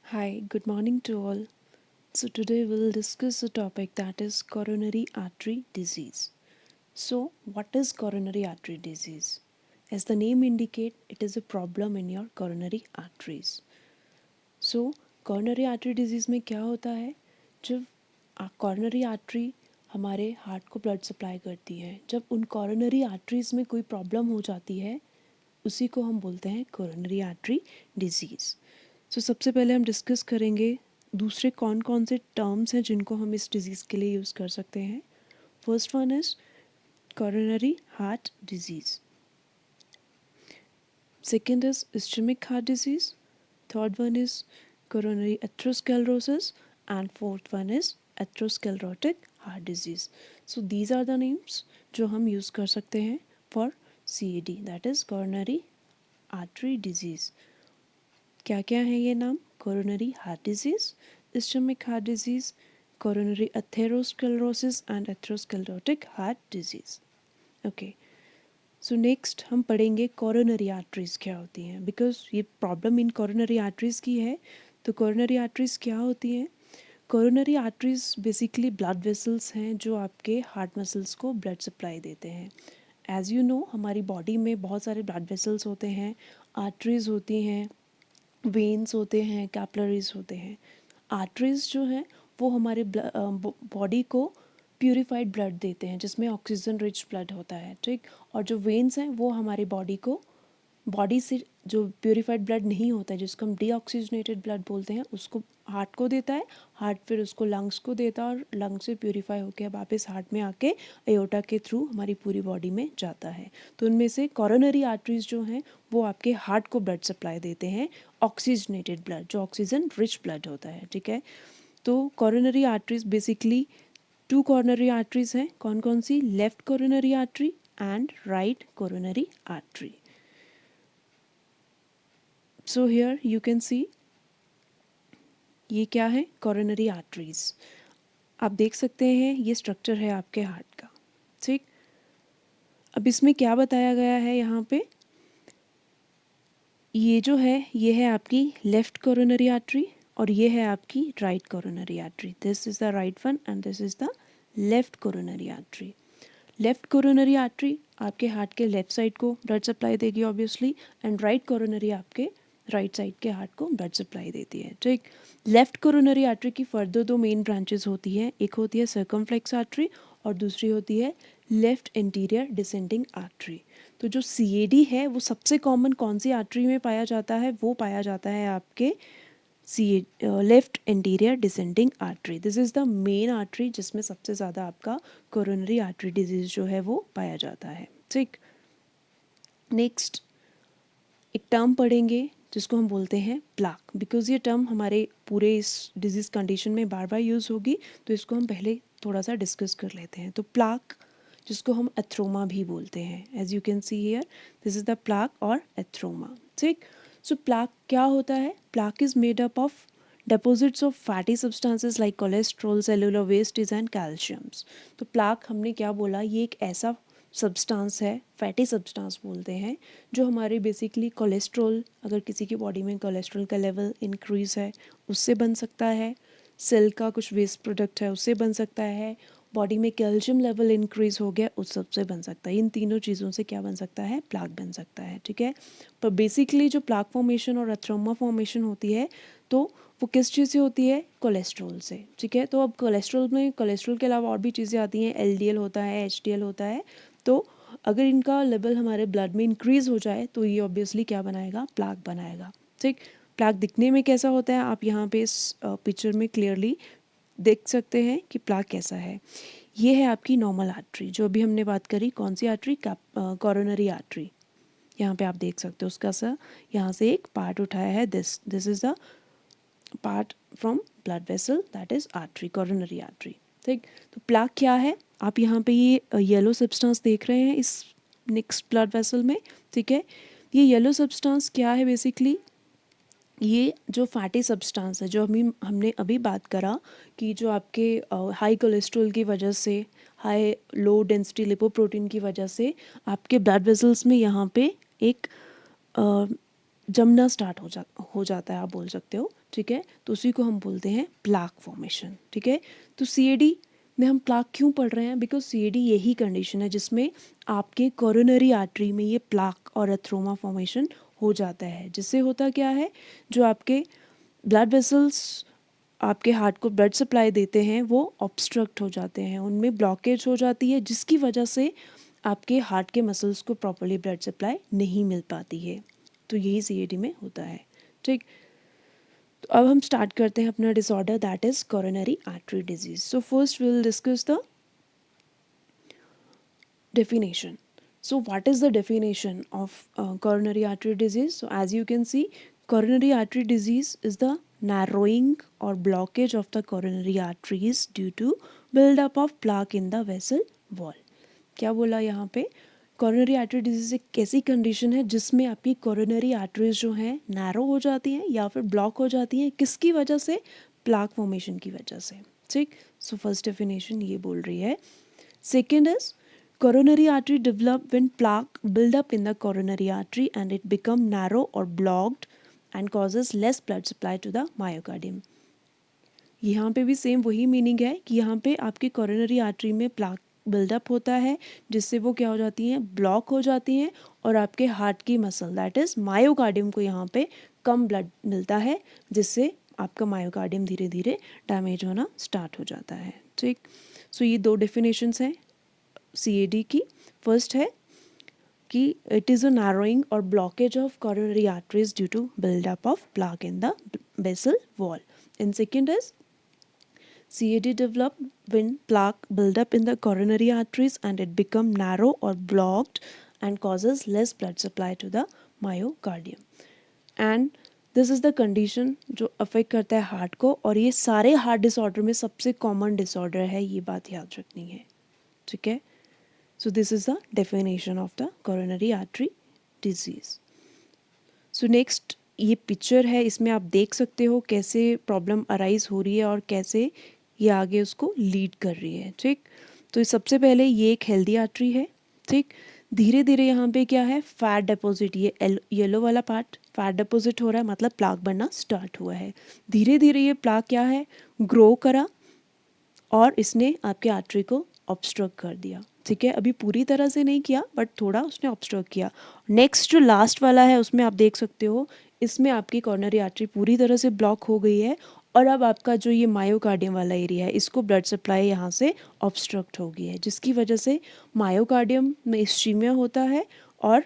Hi, good morning to all. So, today we'll discuss a topic that is coronary artery disease. So, what is coronary artery disease? As the name indicates, it is a problem in your coronary arteries. So, coronary artery disease में क्या होता है? जब coronary artery हमारे heart को blood supply करती है, जब उन coronary arteries में कोई प्रॉब्लम हो जाती है, उसी को हम बोलते हैं coronary artery disease. सो सबसे पहले हम डिस्कस करेंगे दूसरे कौन कौन से टर्म्स हैं जिनको हम इस डिज़ीज़ के लिए यूज़ कर सकते हैं. First one is coronary heart disease. Second is ischemic heart disease. Third one is coronary atherosclerosis. And fourth one is atherosclerotic heart disease. So these are the names जो हम यूज़ कर सकते हैं for CAD, that is coronary artery disease. क्या क्या है ये नाम? Coronary heart disease, ischaemic heart disease, coronary atherosclerosis and atherosclerotic heart disease. Okay, so next हम पढ़ेंगे कोरोनरी आर्टरीज़ क्या होती हैं, बिकॉज ये प्रॉब्लम इन कोरोनरी आर्टरीज़ की है. तो कोरोनरी आर्टरीज़ क्या होती हैं? Coronary arteries basically blood vessels हैं जो आपके हार्ट मसल्स को ब्लड सप्लाई देते हैं. एज़ यू नो, हमारी बॉडी में बहुत सारे ब्लड वेसल्स होते हैं, आर्टरीज़ होती हैं, वेन्स होते हैं, कैपिलरीज होते हैं. आर्टरीज जो हैं वो हमारे बॉडी को प्यूरिफाइड ब्लड देते हैं जिसमें ऑक्सीजन रिच ब्लड होता है, ठीक. और जो वेन्स हैं वो हमारी बॉडी को बॉडी से जो प्यूरिफाइड ब्लड नहीं होता है जिसको हम डीऑक्सीजनेटेड ब्लड बोलते हैं उसको हार्ट को देता है. हार्ट फिर उसको लंग्स को देता है और लंग्स से प्यूरिफाई होकर वापस हार्ट में आके एओर्टा के थ्रू हमारी पूरी बॉडी में जाता है. तो उनमें से कोरोनरी आर्टरीज जो हैं वो आपके हार्ट को ब्लड सप्लाई देते हैं, ऑक्सीजनेटेड ब्लड जो ऑक्सीजन रिच ब्लड होता है, ठीक है. तो coronary arteries basically two coronary arteries हैं. कौन कौन सी? Left coronary artery and right coronary artery. So here you can see ये क्या है? Coronary arteries. आप देख सकते हैं ये स्ट्रक्चर है आपके हार्ट का, ठीक. अब इसमें क्या बताया गया है यहाँ पे? ये जो है ये है आपकी लेफ्ट कोरोनरी आर्टरी और ये है आपकी right coronary artery. This is the right one and this is the left coronary artery. Left coronary artery आपके हार्ट के लेफ्ट साइड को ब्लड सप्लाई देगी ऑब्वियसली, एंड राइट कोरोनरी आपके राइट साइड के हार्ट को ब्लड सप्लाई देती है, ठीक. लेफ्ट कोरोनरी आर्टरी की फर्दर दो मेन ब्रांचेस होती हैं. एक होती है सर्कमफ्लेक्स आर्टरी और दूसरी होती है लेफ्ट एंटीरियर डिसेंडिंग आर्टरी. तो जो CAD है वो सबसे कॉमन कौन सी आर्टरी में पाया जाता है? वो पाया जाता है आपके left anterior descending artery. This is the main artery जिसमें सबसे ज़्यादा आपका कोरोनरी आर्टरी डिजीज़ जो है वो पाया जाता है, ठीक. नेक्स्ट एक टर्म पढ़ेंगे जिसको हम बोलते हैं प्लाक, बिकॉज ये टर्म हमारे पूरे इस डिजीज़ कंडीशन में बार बार यूज़ होगी तो इसको हम पहले थोड़ा सा डिस्कस कर लेते हैं. तो प्लाक जिसको हम एथ्रोमा भी बोलते हैं, as you can see here this is the plaque और एथ्रोमा, ठीक. सो प्लाक क्या होता है? Plaque is made up of deposits of fatty substances like cholesterol, cellular wastes and calciums. तो प्लाक हमने क्या बोला? ये एक ऐसा सब्सटेंस है, फैटी सब्सटेंस बोलते हैं, जो हमारे बेसिकली कोलेस्ट्रॉल, अगर किसी की बॉडी में कोलेस्ट्रॉल का लेवल इंक्रीज़ है उससे बन सकता है, सेल का कुछ वेस्ट प्रोडक्ट है उससे बन सकता है, बॉडी में कैल्शियम लेवल इंक्रीज़ हो गया उस सबसे बन सकता है. इन तीनों चीज़ों से क्या बन सकता है? प्लाक बन सकता है, ठीक है. पर बेसिकली जो प्लाक फॉर्मेशन और एथ्रोमा फॉर्मेशन होती है तो वो किस चीज़ से होती है? कोलेस्ट्रॉल से, ठीक है. तो अब कोलेस्ट्रॉल में कोलेस्ट्रॉल के अलावा और भी चीज़ें आती हैं, LDL होता है, HDL होता है. तो अगर इनका लेवल हमारे ब्लड में इंक्रीज़ हो जाए तो ये ऑब्वियसली क्या बनाएगा? प्लाक बनाएगा, ठीक. प्लाक दिखने में कैसा होता है? आप यहाँ पे इस पिक्चर में क्लियरली देख सकते हैं कि प्लाक कैसा है. ये है आपकी नॉर्मल आर्टरी जो अभी हमने बात करी. कौन सी आर्टरी? Coronary artery. यहाँ पे आप देख सकते हो उसका सा यहाँ से एक पार्ट उठाया है. This is the part from blood vessel, that is artery, coronary artery, ठीक. तो प्लाक क्या है? आप यहाँ पे ये येलो सब्सटेंस देख रहे हैं इस नेक्स्ट ब्लड वेसल में, ठीक है. ये येलो सब्सटेंस क्या है? बेसिकली ये जो फैटी सब्सटेंस है जो हमने अभी बात करा कि जो आपके हाई कोलेस्ट्रॉल की वजह से, हाई लो डेंसिटी लिपोप्रोटीन की वजह से आपके ब्लड वेसल्स में यहाँ पे एक जमना स्टार्ट हो जाता है, आप बोल सकते हो, ठीक है। तो उसी को हम बोलते हैं प्लाक फॉर्मेशन, ठीक है। तो सीएडी में हम प्लाक क्यों पढ़ रहे हैं? बिकॉज सीएडी यही कंडीशन है जिसमें आपके कोरोनरी आर्टरी में ये प्लाक और एथ्रोमा फॉर्मेशन हो जाता है। जिससे होता क्या है, जो आपके ब्लड वेसल्स आपके हार्ट को ब्लड सप्लाई देते हैं वो ऑब्स्ट्रक्ट हो जाते हैं, उनमें ब्लॉकेज हो जाती है, जिसकी वजह से आपके हार्ट के मसल्स को प्रॉपर्ली ब्लड सप्लाई नहीं मिल पाती है। तो यही सीएडी में होता है, ठीक। तो अब हम स्टार्ट करते हैं अपना disorder, that is coronary artery disease. So first we will discuss the definition. So what is the definition of coronary artery disease? So as you can see, coronary artery disease is the narrowing or blockage of the coronary arteries due to build-up of plaque in the vessel wall. क्या बोला यहाँ पे? Coronary artery disease एक ऐसी condition है जिसमें आपकी coronary arteries जो हैं नैरो हो जाती हैं या फिर ब्लॉक हो जाती हैं। किसकी वजह से? प्लाक फॉर्मेशन की वजह से, ठीक। सो फर्स्ट डेफिनेशन ये बोल रही है। Second is coronary artery develop when plaque build up in the coronary artery and it become narrow or blocked and causes less blood supply to the myocardium. यहाँ पे भी सेम वही meaning है कि यहाँ पे आपकी कोरोनरी आर्टरी में प्लाक बिल्डअप होता है जिससे वो क्या हो जाती हैं, ब्लॉक हो जाती हैं, और आपके हार्ट की मसल दैट इज़ मायोकार्डियम को यहाँ पे कम ब्लड मिलता है, जिससे आपका मायोकार्डियम धीरे धीरे डैमेज होना स्टार्ट हो जाता है, ठीक। सो ये दो डेफिनेशंस हैं सीएडी की। फर्स्ट है कि इट इज़ अ नैरोइंग और blockage of coronary arteries due to buildup of plaque in the vessel wall, and second is CAD develop when plaque build up in the coronary arteries and it become narrow or blocked and causes less blood supply to the myocardium. And this is the condition जो affect करता है heart को, और ये सारे heart disorder में सबसे common disorder है, ये बात याद रखनी है, ठीक है। So this is the definition of the coronary artery disease. So next ये पिक्चर है, इसमें आप देख सकते हो कैसे प्रॉब्लम अराइज हो रही है और कैसे ये आगे उसको लीड कर रही है, ठीक। तो सबसे पहले ये एक हेल्दी आर्टरी है, ठीक। धीरे धीरे यहाँ पे क्या है, फैट डिपॉजिट, ये येलो वाला पार्ट फैट डिपॉजिट हो रहा है, मतलब प्लाक बनना स्टार्ट हुआ है। धीरे धीरे ये प्लाक क्या है, ग्रो करा और इसने आपके आर्टरी को ऑब्स्ट्रक्ट कर दिया, ठीक है। अभी पूरी तरह से नहीं किया बट थोड़ा उसने ऑब्स्ट्रक्ट किया। नेक्स्ट जो लास्ट वाला है उसमें आप देख सकते हो, इसमें आपकी कॉर्नरी आर्टरी पूरी तरह से ब्लॉक हो गई है, और अब आपका जो ये मायोकार्डियम वाला एरिया है इसको ब्लड सप्लाई यहाँ से ऑब्स्ट्रक्ट हो गई है, जिसकी वजह से मायोकार्डियम में इस्चीमिया होता है और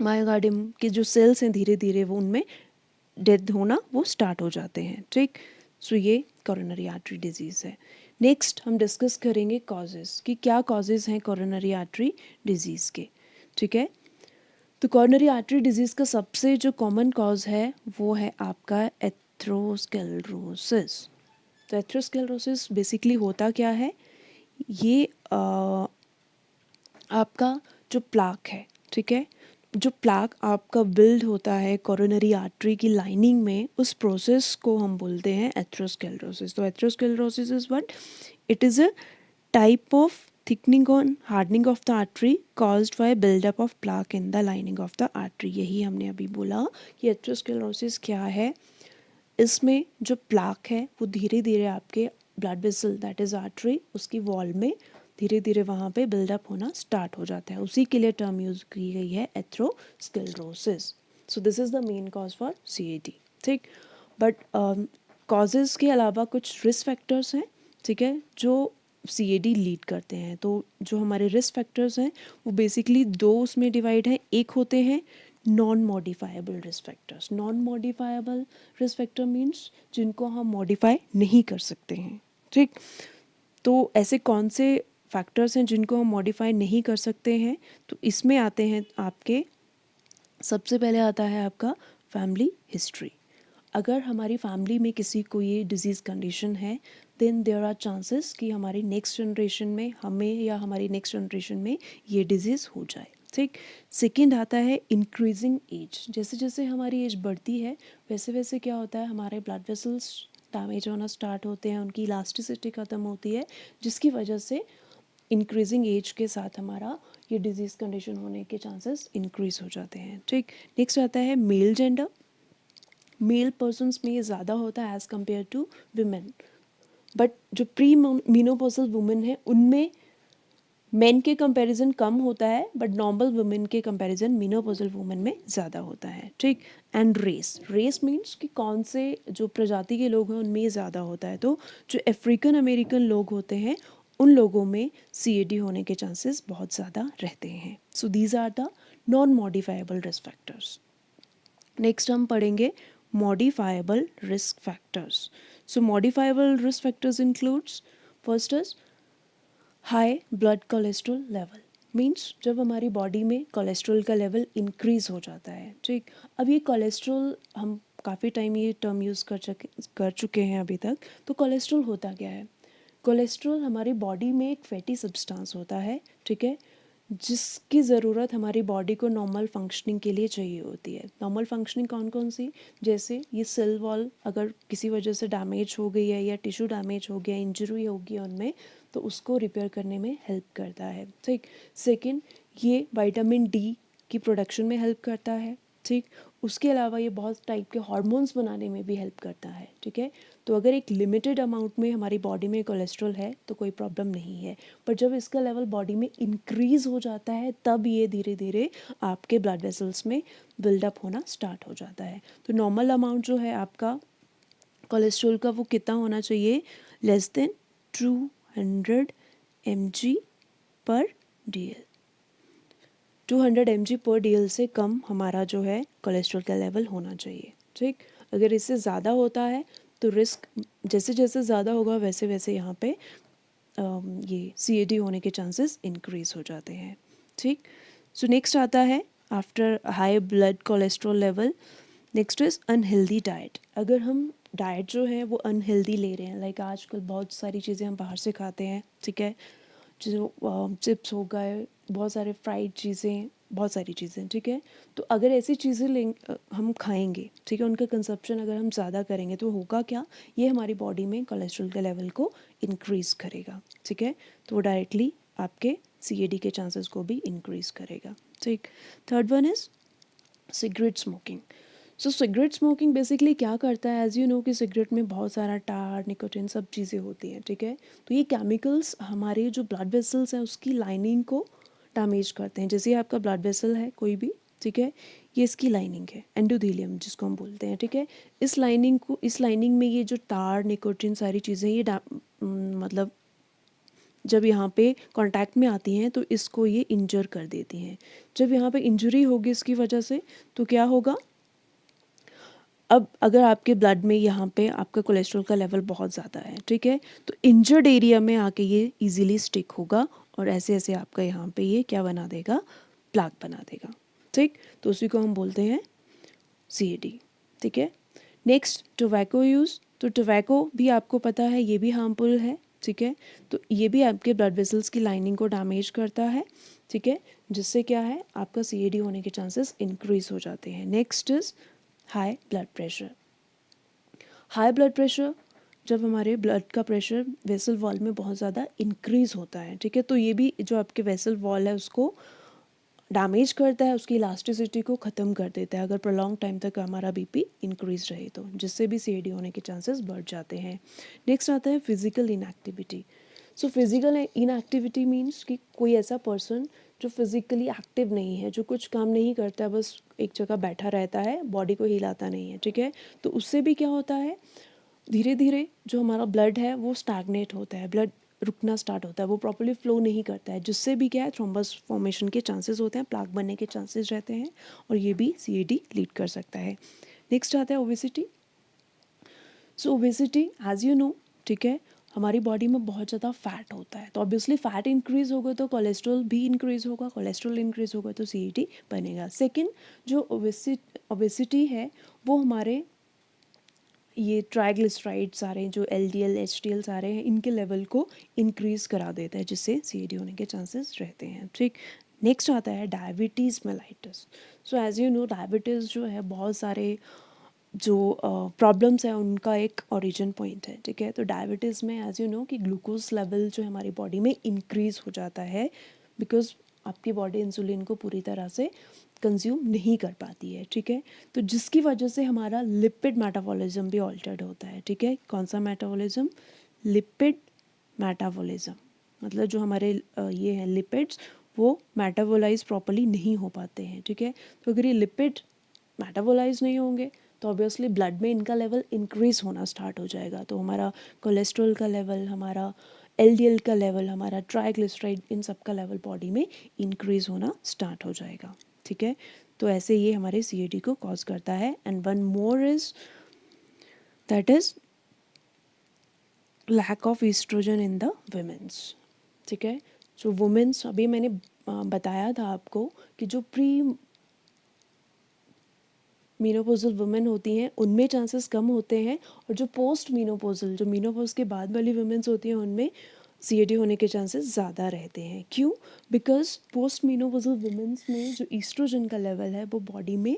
मायोकार्डियम के जो सेल्स हैं धीरे धीरे वो उनमें डेथ होना वो स्टार्ट हो जाते हैं, ठीक। सो ये कोरोनरी आर्टरी डिजीज़ है। नेक्स्ट हम डिस्कस करेंगे कॉजेज़ कि क्या कॉजेज़ हैं कोरोनरी आर्टरी डिजीज़ के, ठीक है। तो कोरोनरी आर्टरी डिजीज़ का सबसे जो कॉमन कॉज है वो है आपका एथेरोस्क्लेरोसिस। तो एथेरोस्क्लेरोसिस बेसिकली होता क्या है, ये आपका जो प्लाक है, ठीक है, जो प्लाक आपका बिल्ड होता है कोरोनरी आर्टरी की लाइनिंग में, उस प्रोसेस को हम बोलते हैं एथेरोस्क्लेरोसिस। तो atherosclerosis is what, it is a type of thickening और hardening of the artery caused by buildup of plaque in the lining of the artery. यही हमने अभी बोला कि एथेरोस्क्लेरोसिस क्या है। इसमें जो प्लाक है वो धीरे धीरे आपके blood vessel that is artery उसकी वॉल में धीरे धीरे वहाँ पे बिल्डअप होना स्टार्ट हो जाता है, उसी के लिए टर्म यूज़ की गई है atherosclerosis. So this is the main cause for CAD, ठीक। बट कॉजेज़ के अलावा कुछ रिस्क फैक्टर्स हैं, ठीक है, जो सीएडी लीड करते हैं। तो जो हमारे रिस्क फैक्टर्स हैं वो बेसिकली दो उसमें डिवाइड है। एक होते हैं non modifiable risk factors. Non modifiable risk factor means जिनको हम मॉडिफाई नहीं कर सकते हैं, ठीक। तो ऐसे कौन से फैक्टर्स हैं जिनको हम मॉडिफाई नहीं कर सकते हैं, तो इसमें आते हैं आपके, सबसे पहले आता है आपका फैमिली हिस्ट्री। अगर हमारी फैमिली में किसी को ये डिजीज़ कंडीशन है देन देयर आर चांसेस कि हमारी नेक्स्ट जनरेशन में, हमें या हमारी नेक्स्ट जनरेशन में ये डिजीज़ हो जाए, ठीक। सेकंड आता है इंक्रीजिंग एज। जैसे जैसे हमारी एज बढ़ती है वैसे वैसे क्या होता है, हमारे ब्लड वेसल्स डैमेज होना स्टार्ट होते हैं, उनकी इलास्टिसिटी ख़त्म होती है, जिसकी वजह से इंक्रीजिंग एज के साथ हमारा ये डिजीज़ कंडीशन होने के चांसेस इंक्रीज हो जाते हैं। ठीक, नेक्स्ट आता है मेल जेंडर। मेल पर्सनस में ये ज़्यादा होता है as compare to women, but जो प्री मीनोपॉजल वुमेन है उनमें मेन के कंपैरिजन कम होता है, बट नॉर्मल वुमेन के कंपैरिजन मीनोपॉजल वुमेन में ज़्यादा होता है। ठीक, एंड रेस, रेस मीन्स कि कौन से जो प्रजाति के लोग हैं उनमें ये ज़्यादा होता है। तो जो अफ्रीकन अमेरिकन लोग होते हैं उन लोगों में CAD होने के चांसेस बहुत ज़्यादा रहते हैं। So these are the non modifiable risk factors. Next हम पढ़ेंगे modifiable risk factors. So modifiable risk factors includes, first is high blood cholesterol level, means जब हमारी बॉडी में कोलेस्ट्रॉल का लेवल इंक्रीज़ हो जाता है। ठीक, अब ये कोलेस्ट्रॉल हम काफ़ी टाइम ये टर्म यूज़ कर चुके हैं अभी तक। तो कोलेस्ट्रॉल होता क्या है? कोलेस्ट्रॉल हमारी बॉडी में एक फैटी सब्सटेंस होता है, ठीक है, जिसकी ज़रूरत हमारी बॉडी को नॉर्मल फंक्शनिंग के लिए चाहिए होती है। नॉर्मल फंक्शनिंग कौन कौन सी? जैसे ये सेल वॉल अगर किसी वजह से डैमेज हो गई है या टिश्यू डैमेज हो गया, इंजरी होगी उनमें, तो उसको रिपेयर करने में हेल्प करता है। ठीक, सेकंड, ये विटामिन डी की प्रोडक्शन में हेल्प करता है। ठीक, उसके अलावा ये बहुत टाइप के हार्मोन्स बनाने में भी हेल्प करता है। ठीक है, तो अगर एक लिमिटेड अमाउंट में हमारी बॉडी में कोलेस्ट्रॉल है तो कोई प्रॉब्लम नहीं है, पर जब इसका लेवल बॉडी में इंक्रीज़ हो जाता है तब ये धीरे धीरे आपके ब्लड वेसल्स में बिल्डअप होना स्टार्ट हो जाता है। तो नॉर्मल अमाउंट जो है आपका कोलेस्ट्रॉल का वो कितना होना चाहिए? लेस देन 200 mg पर DL। 200 mg पर DL से कम हमारा जो है कोलेस्ट्रॉल का लेवल होना चाहिए। ठीक, अगर इससे ज़्यादा होता है तो रिस्क जैसे जैसे ज़्यादा होगा वैसे वैसे यहाँ पे ये CAD होने के चांसेस इंक्रीज हो जाते हैं। ठीक, सो नेक्स्ट आता है after high blood cholesterol level, next is unhealthy diet. अगर हम डाइट जो है वो अनहेल्दी ले रहे हैं, लाइक आजकल बहुत सारी चीज़ें हम बाहर से खाते हैं, ठीक है, जो चिप्स हो गए, बहुत सारे फ्राइड चीज़ें, बहुत सारी चीज़ें, ठीक है, तो अगर ऐसी चीज़ें हम खाएंगे, ठीक है, उनका कंजप्शन अगर हम ज़्यादा करेंगे तो होगा क्या? ये हमारी बॉडी में कोलेस्ट्रॉल के लेवल को इंक्रीज़ करेगा। ठीक है, तो वो डायरेक्टली आपके CAD के चांसेस को भी इंक्रीज़ करेगा। ठीक, third one is cigarette smoking. So cigarette smoking basically क्या करता है? एज यू नो कि सिगरेट में बहुत सारा टार, निकोटिन सब चीज़ें होती हैं, ठीक है, तो ये केमिकल्स हमारे जो ब्लड वेसल्स हैं उसकी लाइनिंग को डैमेज करते हैं। जैसे आपका ब्लड वेसल है कोई भी, ठीक है, ये इसकी लाइनिंग है, एंडोथेलियम जिसको हम बोलते हैं, ठीक है, इस लाइनिंग में ये जो टार, निकोटिन सारी चीज़ें ये मतलब जब यहाँ पे कांटेक्ट में आती हैं तो इसको ये इंजर कर देती हैं। जब यहाँ पे इंजरी होगी इसकी वजह से तो क्या होगा? अब अगर आपके ब्लड में यहाँ पे आपका कोलेस्ट्रॉल का लेवल बहुत ज़्यादा है, ठीक है, तो इंजर्ड एरिया में आके ये इजीली स्टिक होगा और ऐसे ऐसे आपका यहाँ पे ये क्या बना देगा? प्लाक बना देगा। ठीक, तो उसी को हम बोलते हैं CAD। ठीक है, नेक्स्ट टोबैको यूज़। तो टोबैको भी आपको पता है ये भी हार्मफुल है, ठीक है, तो ये भी आपके ब्लड वेसल्स की लाइनिंग को डैमेज करता है, ठीक है, जिससे क्या है आपका CAD होने के चांसेस इंक्रीज हो जाते हैं। Next is high blood pressure. High blood pressure जब हमारे ब्लड का प्रेशर वेसल वॉल में बहुत ज़्यादा इंक्रीज होता है, ठीक है, तो ये भी जो आपके वेसल वॉल है उसको डैमेज करता है, उसकी इलास्टिसिटी को ख़त्म कर देता है अगर प्रोलॉन्ग टाइम तक हमारा BP इंक्रीज रहे तो, जिससे भी CAD होने के चांसेस बढ़ जाते हैं। नेक्स्ट आता है physical inactivity. So physical inactivity means कि कोई ऐसा पर्सन जो फिजिकली एक्टिव नहीं है, जो कुछ काम नहीं करता, बस एक जगह बैठा रहता है, बॉडी को हिलाता नहीं है, ठीक है, तो उससे भी क्या होता है? धीरे धीरे जो हमारा ब्लड है वो स्टैग्नेट होता है, ब्लड रुकना स्टार्ट होता है, वो प्रॉपर्ली फ्लो नहीं करता है, जिससे भी क्या है थ्रोम्बस फॉर्मेशन के चांसेस होते हैं, प्लाक बनने के चांसेस रहते हैं और ये भी CAD लीड कर सकता है। नेक्स्ट आता है obesity. So obesity as you know, ठीक है, हमारी बॉडी में बहुत ज़्यादा फैट होता है, तो ऑब्वियसली फैट इंक्रीज होगा तो कोलेस्ट्रॉल भी इंक्रीज होगा, कोलेस्ट्रॉल इंक्रीज होगा तो CAD बनेगा। सेकेंड, जो ओबेसिटी है वो हमारे ये ट्राइग्लिसराइड्स आ रहे हैं, जो LDL HDL आ रहे हैं, इनके लेवल को इंक्रीज़ करा देता है, जिससे CAD होने के चांसेस रहते हैं। ठीक, नेक्स्ट आता है diabetes mellitus. So as you know diabetes जो है बहुत सारे जो प्रॉब्लम्स है उनका एक ओरिजिन पॉइंट है, ठीक है। तो डायबिटीज़ में एज यू नो कि ग्लूकोज लेवल जो है हमारी बॉडी में इंक्रीज़ हो जाता है, बिकॉज आपकी बॉडी इंसुलिन को पूरी तरह से कंज्यूम नहीं कर पाती है, ठीक है। तो जिसकी वजह से हमारा लिपिड मेटाबॉलिज्म भी ऑल्टर्ड होता है, ठीक है। कौन सा मेटाबॉलिज्म? लिपिड मेटाबॉलिज्म, मतलब जो हमारे ये हैं लिपिड्स, वो मेटाबोलाइज प्रॉपरली नहीं हो पाते हैं, ठीक है। तो अगर ये लिपिड मेटाबोलाइज नहीं होंगे तो ऑब्वियसली ब्लड में इनका लेवल इंक्रीज होना स्टार्ट हो जाएगा। तो हमारा कोलेस्ट्रॉल का लेवल, हमारा एलडीएल का लेवल, हमारा ट्राइग्लिसराइड, इन सब का लेवल बॉडी में इंक्रीज होना स्टार्ट हो जाएगा, ठीक है। तो ऐसे ये हमारे सीएडी को कॉज करता है। And one more is that is lack of oestrogen in the womens, ठीक है। जो वुमेन्स, अभी मैंने बताया था आपको कि जो प्री मीनोपोजल वुमेन होती हैं उनमें चांसेस कम होते हैं, और जो पोस्ट मीनोपोजल, जो मीनोपोज के बाद वाली वुमेन्स होती हैं उनमें सीएडी होने के चांसेस ज़्यादा रहते हैं। क्यों? बिकॉज पोस्ट मीनोपोजल वुमेन्स में जो ईस्ट्रोजन का लेवल है वो बॉडी में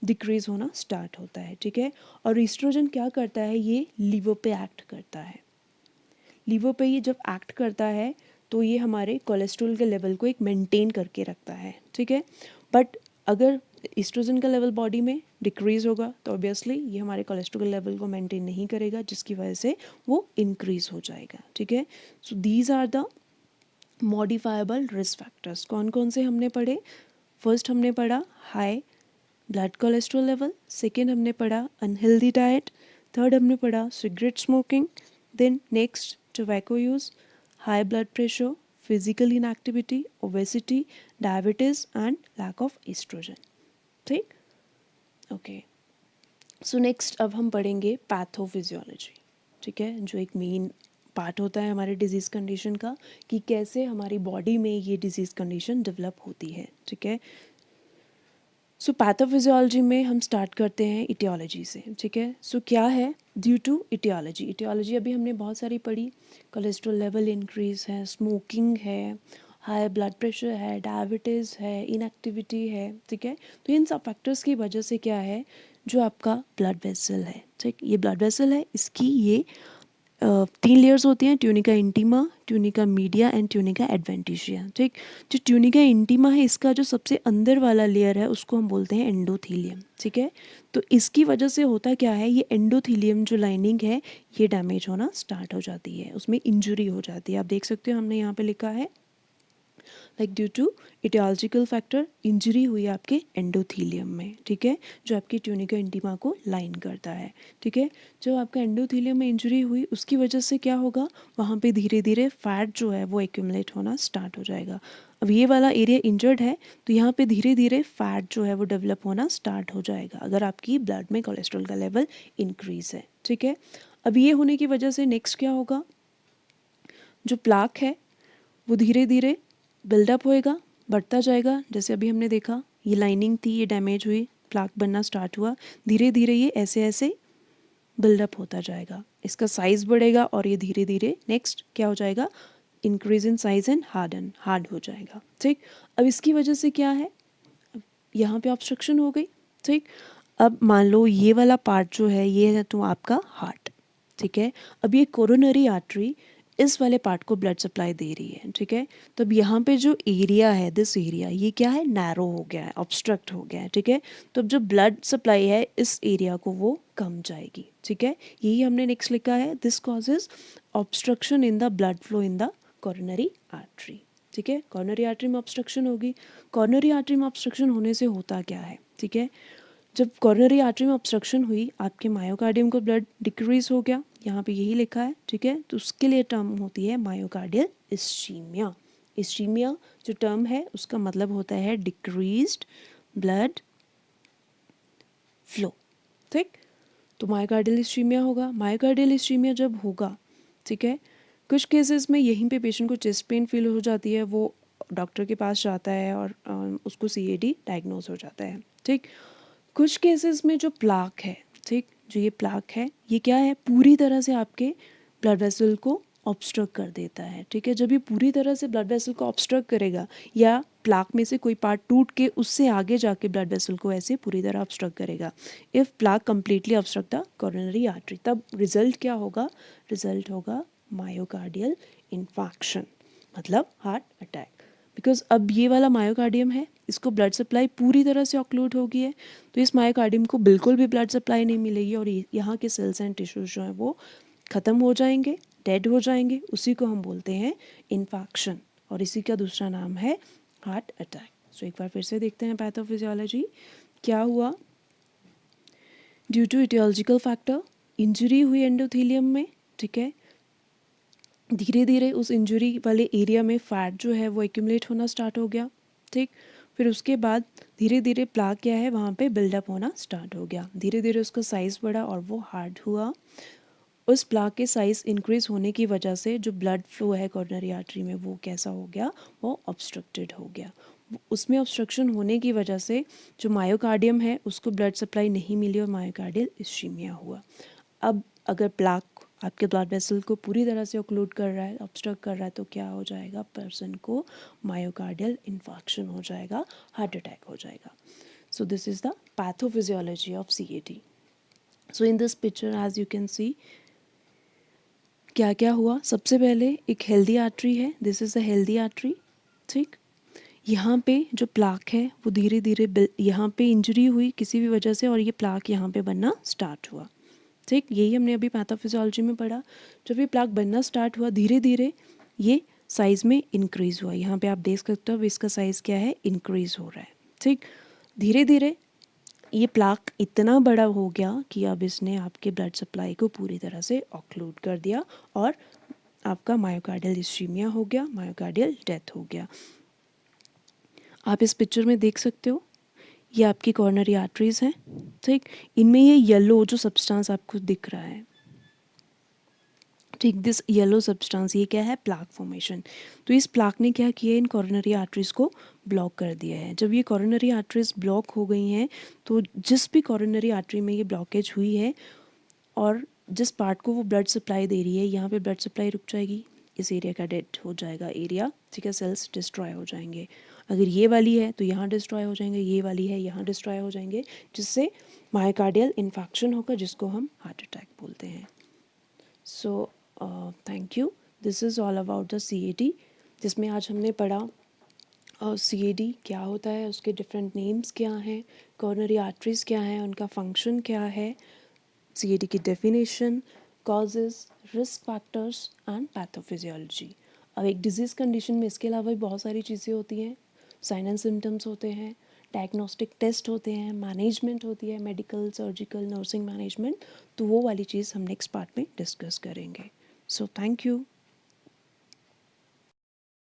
डिक्रीज होना स्टार्ट होता है, ठीक है। और ईस्ट्रोजन क्या करता है? ये लीवर पे एक्ट करता है। लीवर पे ये जब एक्ट करता है तो ये हमारे कोलेस्ट्रॉल के लेवल को एक मेंटेन करके रखता है, ठीक है। बट अगर ईस्ट्रोजन का लेवल बॉडी में डिक्रीज होगा तो ऑब्वियसली ये हमारे कोलेस्ट्रॉल लेवल को मेंटेन नहीं करेगा, जिसकी वजह से वो इंक्रीज हो जाएगा, ठीक है। So these are the modifiable risk factors. कौन कौन से हमने पढ़े? फर्स्ट हमने पढ़ा high blood cholesterol level, second हमने पढ़ा अनहेल्दी डाइट, थर्ड हमने पढ़ा cigarette smoking, then next tobacco use, high blood pressure, physical inactivity, obesity, diabetes and lack of oestrogen, ठीक। ओके, सो नेक्स्ट अब हम पढ़ेंगे पैथोफिजियोलॉजी, ठीक है, जो एक मेन पार्ट होता है हमारे डिजीज़ कंडीशन का, कि कैसे हमारी बॉडी में ये डिजीज़ कंडीशन डेवलप होती है, ठीक है। सो पैथोफिजियोलॉजी में हम स्टार्ट करते हैं इटियोलॉजी से, ठीक है। सो क्या है? ड्यू टू इटियोलॉजी, इटियोलॉजी अभी हमने बहुत सारी पढ़ी। कोलेस्ट्रॉल लेवल इंक्रीज है, स्मोकिंग है, हाई ब्लड प्रेशर है, डायबिटीज़ है, इनएक्टिविटी है, ठीक है। तो इन सब फैक्टर्स की वजह से क्या है, जो आपका ब्लड वेसल है, ठीक, ये ब्लड वेसल है, इसकी ये 3 लेयर्स होती हैं, tunica intima, tunica media and tunica adventitia, ठीक। जो ट्यूनिका इंटीमा है इसका जो सबसे अंदर वाला लेयर है उसको हम बोलते हैं एंडोथीलियम, ठीक है। तो इसकी वजह से होता क्या है, ये एंडोथीलियम जो लाइनिंग है ये डैमेज होना स्टार्ट हो जाती है, उसमें इंजुरी हो जाती है। आप देख सकते हो हमने यहाँ पे लिखा है like due to aetiological factor injury हुई आपके एंडोथीलियम में, ठीक है, जो आपकी ट्यूनिका इंटीमा को लाइन करता है, ठीक है। जो आपका एंडोथीलियम में इंजरी हुई उसकी वजह से क्या होगा, वहाँ पे धीरे धीरे फैट जो है वो एक्यूमुलेट होना स्टार्ट हो जाएगा। अब ये वाला एरिया इंजर्ड है तो यहाँ पे धीरे धीरे फैट जो है वो डेवलप होना स्टार्ट हो जाएगा, अगर आपकी ब्लड में कोलेस्ट्रॉल का लेवल इंक्रीज है, ठीक है। अब ये होने की वजह से नेक्स्ट क्या होगा, जो प्लाक है वो धीरे धीरे बिल्डअप होएगा, बढ़ता जाएगा। जैसे अभी हमने देखा ये लाइनिंग थी, ये डैमेज हुई, प्लाक बनना स्टार्ट हुआ, धीरे धीरे ये ऐसे ऐसे बिल्डअप होता जाएगा, इसका साइज बढ़ेगा और ये धीरे धीरे नेक्स्ट क्या हो जाएगा, increase in size and hard हो जाएगा, ठीक। अब इसकी वजह से क्या है, यहाँ पे ऑब्स्ट्रक्शन हो गई, ठीक। अब मान लो ये वाला पार्ट जो है ये है तो आपका हार्ट, ठीक है। अब ये कोरोनरी आर्टरी इस वाले पार्ट को ब्लड सप्लाई दे रही है, ठीक है। तो अब यहाँ पे जो एरिया है, दिस एरिया, ये क्या है, नैरो हो गया है, ऑब्स्ट्रक्ट हो गया है, ठीक है। तो अब जो ब्लड सप्लाई है इस एरिया को वो कम जाएगी, ठीक है। यही हमने नेक्स्ट लिखा है, this causes obstruction in the blood flow in the coronary artery, ठीक है। कॉर्नरी आर्टरी में ऑब्स्ट्रक्शन होगी, कॉर्नरी आर्टरी में ऑब्स्ट्रक्शन होने से होता क्या है, ठीक है। जब कॉर्नरी आर्टरी में ऑब्स्ट्रक्शन हुई आपके मायोकार्डियम को ब्लड डिक्रीज हो गया, यहाँ पे यही लिखा है, ठीक है। तो उसके लिए टर्म होती है मायोकार्डियल इस्चीमिया। इस्चीमिया जो टर्म है उसका मतलब होता है डिक्रीज्ड ब्लड फ्लो, ठीक। तो मायोकार्डियल इस्चीमिया होगा, मायोकार्डियल इस्चीमिया जब होगा, ठीक है, कुछ केसेस में यहीं पे पेशेंट को चेस्ट पेन फील हो जाती है, वो डॉक्टर के पास जाता है और उसको सीएडी डायग्नोज हो जाता है, ठीक। कुछ केसेस में जो प्लाक है, ठीक, जो ये प्लाक है ये क्या है, पूरी तरह से आपके ब्लड वेसल को ऑब्स्ट्रक्ट कर देता है, ठीक है। जब ये पूरी तरह से ब्लड वेसल को ऑब्स्ट्रक्ट करेगा या प्लाक में से कोई पार्ट टूट के उससे आगे जाके ब्लड वेसल को ऐसे पूरी तरह ऑब्स्ट्रक्ट करेगा, if plaque completely obstruct the coronary artery, तब रिजल्ट क्या होगा, रिजल्ट होगा मायोकार्डियल इन्फार्क्शन, मतलब हार्ट अटैक। बिकॉज अब ये वाला मायोकार्डियम है, इसको ब्लड सप्लाई पूरी तरह से ऑक्लूड हो गई है, तो इस मायोकार्डियम को बिल्कुल भी ब्लड सप्लाई नहीं मिलेगी और यहाँ के सेल्स एंड टिश्यूज जो हैं वो ख़त्म हो जाएंगे, डेड हो जाएंगे। उसी को हम बोलते हैं इन्फाक्शन और इसी का दूसरा नाम है हार्ट अटैक। सो एक बार फिर से देखते हैं पैथोफिजियोलॉजी क्या हुआ। Due to aetiological factor injury हुई एंडोथेलियम में, ठीक है। धीरे धीरे उस इंजरी वाले एरिया में फैट जो है वो एक्यूमुलेट होना स्टार्ट हो गया, ठीक। फिर उसके बाद धीरे धीरे प्लाक क्या है वहाँ पे बिल्डअप होना स्टार्ट हो गया, धीरे धीरे उसका साइज़ बढ़ा और वो हार्ड हुआ। उस प्लाक के साइज़ इंक्रीज होने की वजह से जो ब्लड फ्लो है कोरोनरी आर्टरी में वो कैसा हो गया, वो ऑब्स्ट्रक्टेड हो गया। उसमें ऑब्स्ट्रक्शन होने की वजह से जो मायोकार्डियम है उसको ब्लड सप्लाई नहीं मिली और मायोकार्डियल इस्कीमिया हुआ। अब अगर प्लाक आपके ब्लड वेसल को पूरी तरह से ऑक्लूड कर रहा है, ऑब्स्ट्रक्ट कर रहा है, तो क्या हो जाएगा, पर्सन को मायोकार्डियल इन्फार्क्शन हो जाएगा, हार्ट अटैक हो जाएगा। So this is the pathophysiology of CAD। So in this picture as you can see क्या क्या हुआ। सबसे पहले एक हेल्दी आर्टरी है, this is the healthy artery, ठीक। यहाँ पे जो प्लाक है वो धीरे धीरे यहाँ पे इंजरी हुई किसी भी वजह से और ये प्लाक यहाँ पे बनना स्टार्ट हुआ, ठीक। यही हमने अभी पैथोफिजियोलॉजी में पढ़ा। जब ये प्लाक बनना स्टार्ट हुआ धीरे धीरे ये साइज़ में इंक्रीज़ हुआ, यहाँ पे आप देख सकते हो इसका साइज़ क्या है, इंक्रीज़ हो रहा है, ठीक। धीरे धीरे ये प्लाक इतना बड़ा हो गया कि अब इसने आपके ब्लड सप्लाई को पूरी तरह से ऑक्लूड कर दिया और आपका मायोकार्डियल इस्कीमिया हो गया, मायोकार्डियल डेथ हो गया। आप इस पिक्चर में देख सकते हो ये आपकी कॉर्नरी आर्टरीज हैं, ठीक। इनमें ये येलो जो सब्सटेंस आपको दिख रहा है, ठीक, दिस येलो सब्सटेंस ये क्या है, प्लाक फॉर्मेशन। तो इस प्लाक ने क्या किया, इन कॉर्नरी आर्टरीज को ब्लॉक कर दिया है। जब ये कॉर्नरी आर्टरीज ब्लॉक हो गई हैं तो जिस भी कॉर्नरी आर्टरी में ये ब्लॉकेज हुई है और जिस पार्ट को वो ब्लड सप्लाई दे रही है, यहाँ पे ब्लड सप्लाई रुक जाएगी, इस एरिया का डेड हो जाएगा एरिया, ठीक है, सेल्स डिस्ट्रॉय हो जाएंगे। अगर ये वाली है तो यहाँ डिस्ट्रॉय हो जाएंगे, ये वाली है यहाँ डिस्ट्रॉय हो जाएंगे, जिससे मायोकार्डियल इन्फार्क्शन होगा जिसको हम हार्ट अटैक बोलते हैं। So thank you, this is all about the CAD, जिसमें आज हमने पढ़ा CAD क्या होता है, उसके डिफरेंट नेम्स क्या हैं, कॉर्नरी आर्टरीज क्या हैं, उनका फंक्शन क्या है, CAD की definition, causes, risk factors and pathophysiology. अब एक डिजीज़ कंडीशन में इसके अलावा भी बहुत सारी चीज़ें होती हैं, साइन एंड सिम्टम्स होते हैं, डायग्नोस्टिक टेस्ट होते हैं, मैनेजमेंट होती है, मेडिकल, सर्जिकल, नर्सिंग मैनेजमेंट, तो वो वाली चीज़ हम नेक्स्ट पार्ट में डिस्कस करेंगे। So thank you.